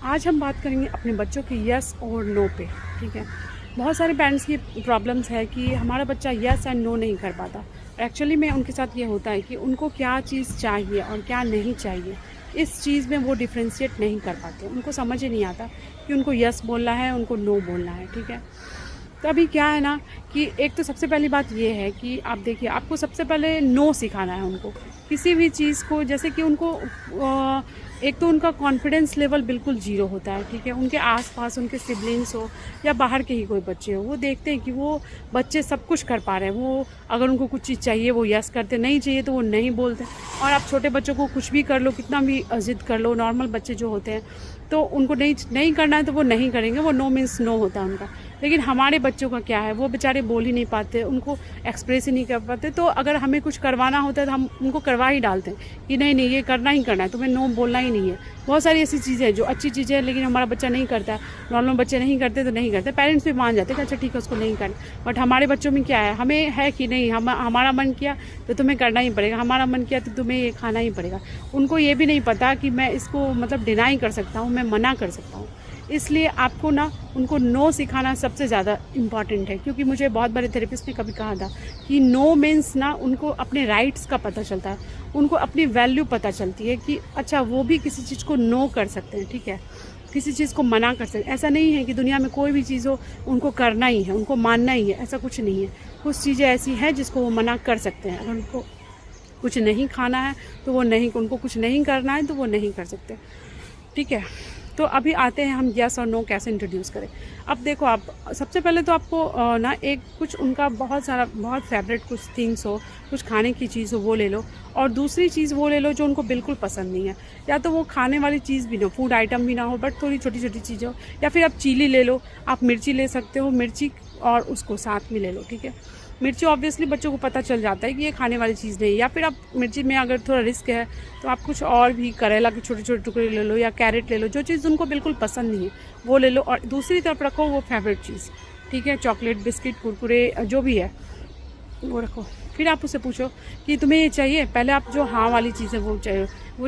आज हम बात करेंगे अपने बच्चों की यस और नो पे। ठीक है, बहुत सारे पेरेंट्स की प्रॉब्लम्स है कि हमारा बच्चा यस एंड नो नहीं कर पाता। एक्चुअली में उनके साथ ये होता है कि उनको क्या चीज़ चाहिए और क्या नहीं चाहिए, इस चीज़ में वो डिफ्रेंशिएट नहीं कर पाते। उनको समझ ही नहीं आता कि उनको यस बोलना है, उनको नो बोलना है। ठीक है, तो अभी क्या है ना कि एक तो सबसे पहली बात ये है कि आप देखिए, आपको सबसे पहले नो सिखाना है उनको किसी भी चीज़ को। जैसे कि उनको एक तो उनका कॉन्फिडेंस लेवल बिल्कुल ज़ीरो होता है। ठीक है, उनके आसपास उनके सिबलिंग्स हो या बाहर के ही कोई बच्चे हो, वो देखते हैं कि वो बच्चे सब कुछ कर पा रहे हैं। वो अगर उनको कुछ चीज़ चाहिए वो यस करते, नहीं चाहिए तो वो नहीं बोलते। और आप छोटे बच्चों को कुछ भी कर लो, कितना भी ज़िद कर लो, नॉर्मल बच्चे जो होते हैं तो उनको नहीं करना है तो वो नहीं करेंगे, वो नो मीन्स नो होता है उनका। लेकिन हमारे बच्चों का क्या है, वो बेचारे बोल ही नहीं पाते, उनको एक्सप्रेस ही नहीं कर पाते। तो अगर हमें कुछ करवाना होता है तो हम उनको करवा ही डालते हैं कि नहीं नहीं ये करना ही करना है, तुम्हें नो बोलना ही नहीं है। बहुत सारी ऐसी चीज़ें हैं जो अच्छी चीज़ें हैं लेकिन हमारा बच्चा नहीं करता है। नॉर्मल बच्चे नहीं करते तो नहीं करते, पेरेंट्स भी मान जाते हैं कि अच्छा ठीक है उसको नहीं करना। बट हमारे बच्चों में क्या है, हमें है कि नहीं हमारा मन किया तो तुम्हें करना ही पड़ेगा, हमारा मन किया तो तुम्हें ये खाना ही पड़ेगा। उनको ये भी नहीं पता कि मैं इसको मतलब डिनाई कर सकता हूँ, मैं मना कर सकता हूँ। इसलिए आपको ना उनको नो सिखाना सबसे ज़्यादा इम्पॉर्टेंट है। क्योंकि मुझे बहुत बड़े थेरेपिस्ट ने कभी कहा था कि नो मीन्स ना उनको अपने राइट्स का पता चलता है, उनको अपनी वैल्यू पता चलती है कि अच्छा वो भी किसी चीज़ को नो कर सकते हैं। ठीक है, किसी चीज़ को मना कर सकते हैं। ऐसा नहीं है कि दुनिया में कोई भी चीज़ हो उनको करना ही है, उनको मानना ही है, ऐसा कुछ नहीं है। कुछ चीज़ें ऐसी हैं जिसको वो मना कर सकते हैं। अगर उनको कुछ नहीं खाना है तो वो नहीं, उनको कुछ नहीं करना है तो वो नहीं कर सकते। ठीक है, तो अभी आते हैं हम यस और नो कैसे इंट्रोड्यूस करें। अब देखो, आप सबसे पहले तो आपको ना एक कुछ उनका बहुत फेवरेट कुछ थिंग्स हो, कुछ खाने की चीज़ हो वो ले लो। और दूसरी चीज़ वो ले लो जो उनको बिल्कुल पसंद नहीं है, या तो वो खाने वाली चीज़ भी ना हो, फूड आइटम भी ना हो, बट थोड़ी छोटी छोटी चीज़ें हो। या फिर आप चिली ले लो, आप मिर्ची ले सकते हो, मिर्ची और उसको साथ में ले लो। ठीक है, मिर्ची ऑब्वियसली बच्चों को पता चल जाता है कि ये खाने वाली चीज़ नहीं है। या फिर आप मिर्ची में अगर थोड़ा रिस्क है तो आप कुछ और भी, करेला के छोटे छोटे टुकड़े ले लो या कैरेट ले लो, जो चीज़ उनको बिल्कुल पसंद नहीं है वो ले लो। और दूसरी तरफ रखो वो फेवरेट चीज़। ठीक है, चॉकलेट, बिस्किट, कुरकुरे जो भी है वो रखो। फिर आप उससे पूछो कि तुम्हें ये चाहिए। पहले आप जो हाँ वाली चीज़ है वो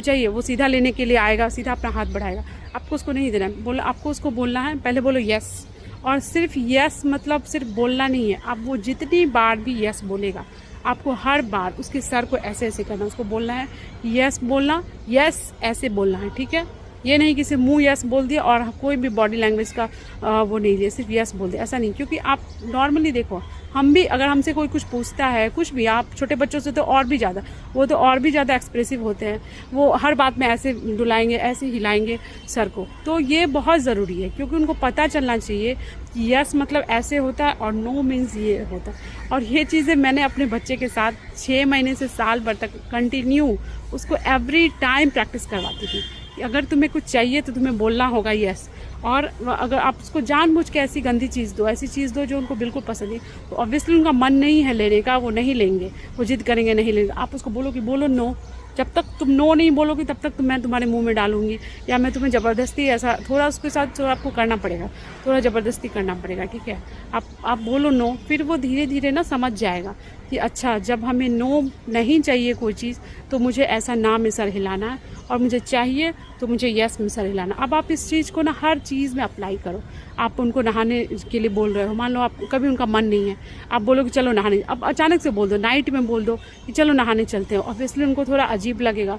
चाहिए, वो सीधा लेने के लिए आएगा, सीधा अपना हाथ बढ़ाएगा, आपको उसको नहीं देना है। आपको उसको बोलना है, पहले बोलो यस। और सिर्फ यस मतलब सिर्फ बोलना नहीं है, आप वो जितनी बार भी यस बोलेगा आपको हर बार उसके सर को ऐसे ऐसे करना, उसको बोलना है यस, बोलना यस ऐसे बोलना है। ठीक है, ये नहीं कि सिर्फ मुँह यस बोल दिया और कोई भी बॉडी लैंग्वेज का वो नहीं दिया, सिर्फ यस बोल दिया, ऐसा नहीं। क्योंकि आप नॉर्मली देखो, हम भी अगर हमसे कोई कुछ पूछता है, कुछ भी, आप छोटे बच्चों से तो और भी ज़्यादा, वो तो और भी ज़्यादा एक्सप्रेसिव होते हैं, वो हर बात में ऐसे डुलाएंगे, ऐसे हिलाएंगे सर को। तो ये बहुत ज़रूरी है क्योंकि उनको पता चलना चाहिए कि यस मतलब ऐसे होता है और नो मीन्स ये होता है। और ये चीज़ें मैंने अपने बच्चे के साथ 6 महीने से साल भर तक कंटिन्यू उसको एवरी टाइम प्रैक्टिस करवाती थी कि अगर तुम्हें कुछ चाहिए तो तुम्हें बोलना होगा यस। और अगर आप उसको जानबूझ के ऐसी गंदी चीज़ दो, ऐसी चीज़ दो जो उनको बिल्कुल पसंद नहीं, तो ऑब्वियसली उनका मन नहीं है लेने का, वो नहीं लेंगे, वो जिद करेंगे नहीं लेंगे। आप उसको बोलो कि बोलो नो, जब तक तुम नो नहीं बोलोगी तब तक मैं तुम्हारे मुंह में डालूंगी, या मैं तुम्हें ज़बरदस्ती ऐसा थोड़ा उसके साथ थोड़ा आपको करना पड़ेगा, थोड़ा ज़बरदस्ती करना पड़ेगा। ठीक है, आप बोलो नो, फिर वो धीरे धीरे ना समझ जाएगा कि अच्छा जब हमें नो नहीं चाहिए कोई चीज़ तो मुझे ऐसा ना में सर हिलाना है, और मुझे चाहिए तो मुझे यस में सर हिलाना। अब आप इस चीज़ को ना हर चीज़ में अप्लाई करो। आप उनको नहाने के लिए बोल रहे हो, मान लो आप कभी उनका मन नहीं है, आप बोलो कि चलो नहाने, अब अचानक से बोल दो, नाइट में बोल दो कि चलो नहाने चलते हो, ऑब्वियसली उनको थोड़ा अजीब लगेगा,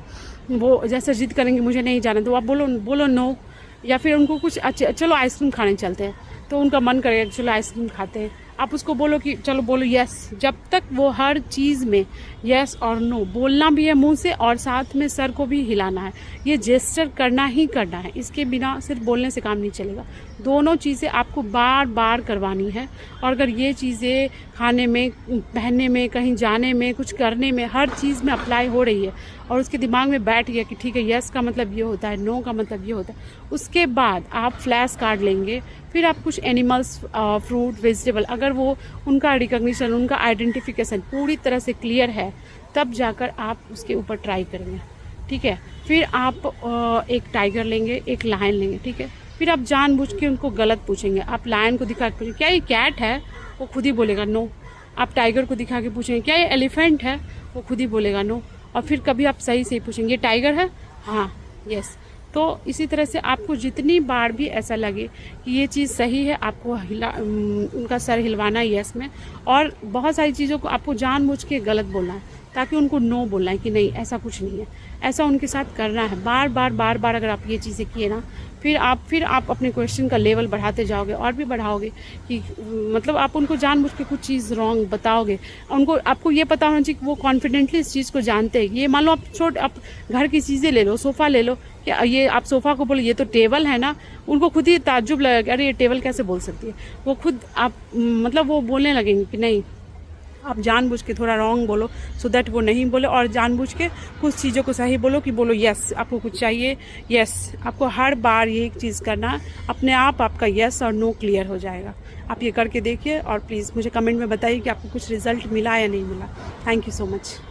वो जैसे जिद करेंगे मुझे नहीं जाना, तो आप बोलो नो। या फिर उनको कुछ चलो आइसक्रीम खाने चलते हैं, तो उनका मन करेगा चलो आइसक्रीम खाते हैं, आप उसको बोलो कि चलो बोलो यस। जब तक वो हर चीज़ में यस और नो बोलना भी है मुंह से और साथ में सर को भी हिलाना है, ये जेस्चर करना ही करना है, इसके बिना सिर्फ बोलने से काम नहीं चलेगा। दोनों चीज़ें आपको बार बार करवानी है। और अगर ये चीज़ें खाने में, पहनने में, कहीं जाने में, कुछ करने में, हर चीज़ में अप्लाई हो रही है और उसके दिमाग में बैठ गया कि ठीक है यस का मतलब ये होता है, नो का मतलब ये होता है, उसके बाद आप फ्लैश कार्ड लेंगे। फिर आप कुछ एनिमल्स, फ्रूट, वेजिटेबल, अगर वो उनका रिकॉग्निशन, उनका आइडेंटिफिकेशन पूरी तरह से क्लियर है तब जाकर आप उसके ऊपर ट्राई करेंगे। ठीक है, फिर आप एक टाइगर लेंगे, एक लायन लेंगे। ठीक है, फिर आप जानबूझ के उनको गलत पूछेंगे। आप लायन को दिखा के पूछेंगे क्या ये कैट है, वो खुद ही बोलेगा नो। आप टाइगर को दिखा के पूछेंगे क्या ये एलिफेंट है, वो खुद ही बोलेगा नो। और फिर कभी आप सही से ही पूछेंगे ये टाइगर है, हाँ यस, तो इसी तरह से आपको जितनी बार भी ऐसा लगे कि ये चीज़ सही है, आपको उनका सर हिलवाना है यस में, और बहुत सारी चीज़ों को आपको जानबूझ के गलत बोलना है ताकि उनको नो बोलना है कि नहीं ऐसा कुछ नहीं है, ऐसा उनके साथ करना है। बार बार अगर आप ये चीज़ें किए ना, फिर आप अपने क्वेश्चन का लेवल बढ़ाते जाओगे और भी बढ़ाओगे कि मतलब आप उनको जानबूझ के कुछ चीज़ रॉन्ग बताओगे। आपको ये पता होना चाहिए कि वो कॉन्फिडेंटली इस चीज़ को जानते हैं। ये मान लो आप घर की चीज़ें ले लो, सोफ़ा ले लो, क्या ये आप सोफ़ा को बोलो ये तो टेबल है ना, उनको खुद ही ताज्जुब लगेगा, अरे ये टेबल कैसे बोल सकती है। वो खुद आप मतलब वो बोलने लगेंगे कि नहीं, आप जानबूझ के थोड़ा रॉन्ग बोलो सो दैट वो नहीं बोले, और जानबूझ के कुछ चीज़ों को सही बोलो कि बोलो यस आपको कुछ चाहिए, यस। आपको हर बार ये एक चीज़ करना, अपने आप आपका यस और नो क्लियर हो जाएगा। आप ये करके देखिए और प्लीज़ मुझे कमेंट में बताइए कि आपको कुछ रिजल्ट मिला या नहीं मिला। Thank you so much.